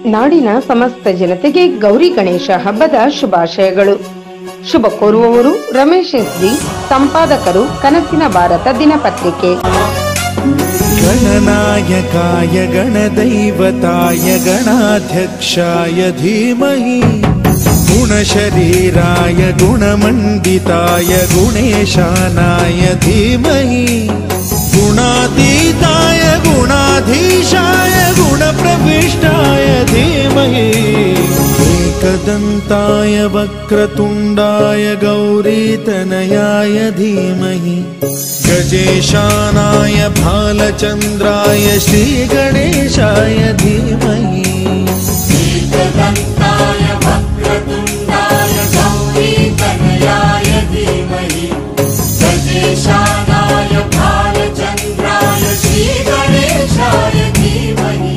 ನಾಡಿನ ಸಮಸ್ತ ಜನತೆಗೆ ಗೌರಿ ಗಣೇಶ ಹಬ್ಬದ ಶುಭಾಶಯಗಳು. ಶುಭ ಕೋರುವವರು ರಮೇಶ್ ಎಸ್ಡಿ, ಸಂಪಾದಕರು ಕನಸಿನ ಭಾರತ ದಿನಪತ್ರಿಕೆ. ಗಣನಾಯಕಾಯ ಗಣದೈವತಾಯ ಗಣಾಧ್ಯಕ್ಷಾಯ ಧೀಮಹಿ ಗುಣಶರೀರಾಯ ಗುಣಮಂಡಿತಾಯ ಗುಣೇಶಾನಾಯ ಧೀಮಹಿ ಗುಣಾತೀತಾಯ ಗುಣಾಧೀಶಾಯ ಗುಣಪ್ರವಿಷ್ಟಾಯ ಧೀಮಹಿ एकदन्ताय वक्रतुण्डाय गौरीतनयाय धीमहि गजेशानाय भालचन्द्राय श्रीगणेशाय धीमहि एकदन्ताय वक्रतुण्डाय गौरीतनयाय धीमहि गजेशानाय भालचन्द्राय श्रीगणेशाय धीमहि.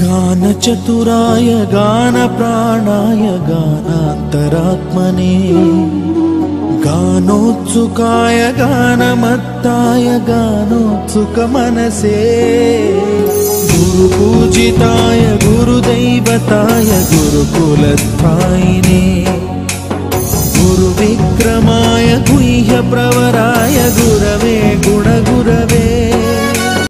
गानचतुराय गानप्राणाय गानान्तरात्मने गानोत्सुकाय गानमत्ताय गानोत्सुकमनसे गुरुपूजिताय गुरुदैवताय गुरुकुलस्थायिने गुरुविक्रमाय गुह्यप्रवराय गुरवे